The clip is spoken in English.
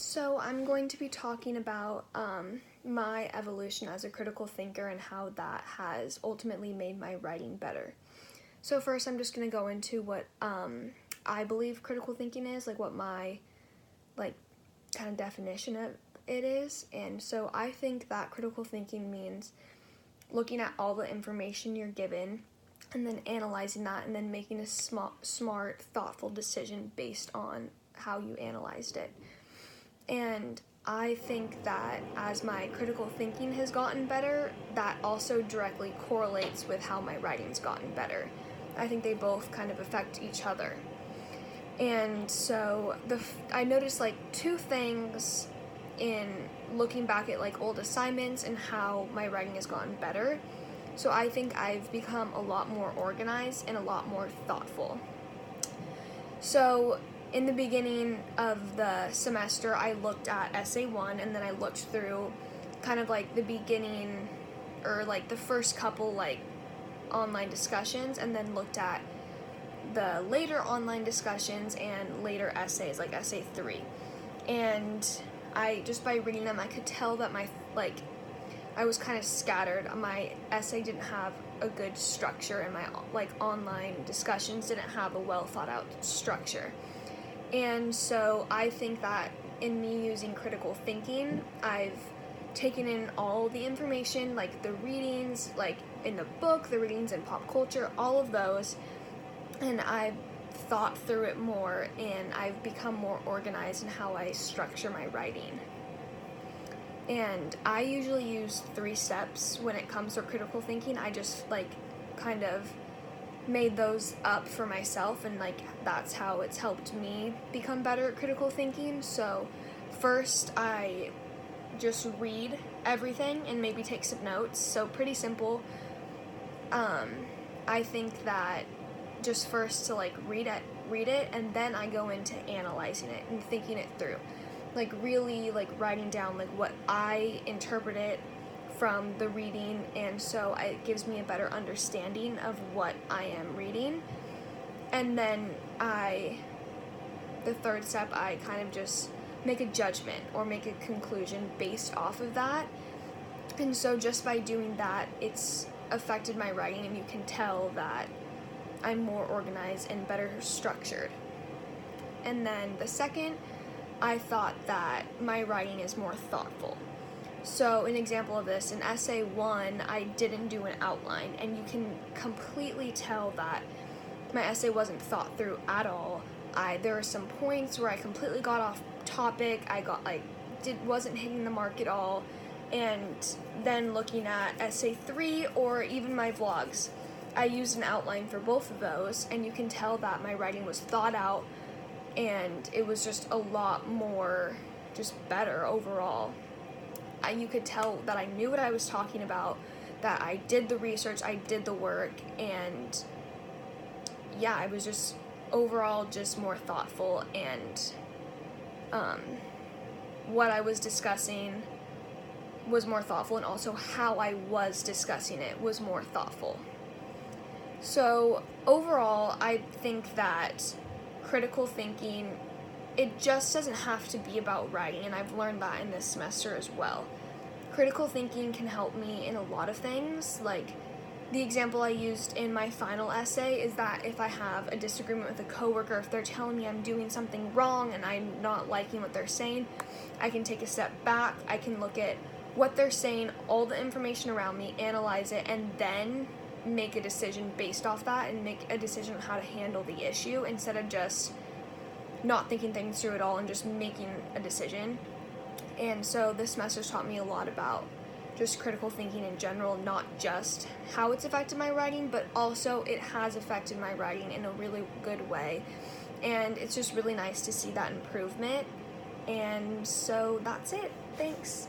So I'm going to be talking about my evolution as a critical thinker and how that has ultimately made my writing better. So first I'm just going to go into what I believe critical thinking is, like what my kind of definition of it is. And so I think that critical thinking means looking at all the information you're given and then analyzing that and then making a smart, thoughtful decision based on how you analyzed it. And I think that as my critical thinking has gotten better, that also directly correlates with how my writing's gotten better. I think they both kind of affect each other. And so I noticed two things in looking back at old assignments and how my writing has gotten better. So I think I've become a lot more organized and a lot more thoughtful. So in the beginning of the semester, I looked at Essay 1, and then I looked through kind of the beginning, or the first couple online discussions, and then looked at the later online discussions and later essays, like Essay 3. And just by reading them, I could tell that I was kind of scattered. My essay didn't have a good structure, and my online discussions didn't have a well thought out structure. And so I think that in me using critical thinking, I've taken in all the information, the readings, in the book, the readings in pop culture, all of those, and I've thought through it more, and I've become more organized in how I structure my writing. And I usually use 3 steps when it comes to critical thinking. I just kind of made those up for myself, and that's how it's helped me become better at critical thinking. So first I just read everything and maybe take some notes. So pretty simple. I think that just first to read it, and then I go into analyzing it and thinking it through, really writing down what I interpret it from the reading, and so it gives me a better understanding of what I am reading. And then the third step, I kind of just make a judgment or make a conclusion based off of that. And so just by doing that, it's affected my writing, and you can tell that I'm more organized and better structured. And then the second, I thought that my writing is more thoughtful. So an example of this, in Essay 1, I didn't do an outline, and you can completely tell that my essay wasn't thought through at all. There were some points where I completely got off topic. I wasn't hitting the mark at all. And then looking at Essay 3 or even my vlogs, I used an outline for both of those, and you can tell that my writing was thought out, and it was just a lot more just better overall. You could tell that I knew what I was talking about, that I did the research, I did the work, and yeah, I was just overall just more thoughtful, and what I was discussing was more thoughtful, and also how I was discussing it was more thoughtful. So overall, I think that critical thinking, it just doesn't have to be about writing, and I've learned that in this semester as well. Critical thinking can help me in a lot of things. The example I used in my final essay is that if I have a disagreement with a coworker, if they're telling me I'm doing something wrong and I'm not liking what they're saying, I can take a step back, I can look at what they're saying, all the information around me, analyze it, and then make a decision based off that, and make a decision on how to handle the issue, instead of just not thinking things through at all and just making a decision. And so this semester's taught me a lot about just critical thinking in general, not just how it's affected my writing, but also it has affected my writing in a really good way. And it's just really nice to see that improvement. And so that's it. Thanks.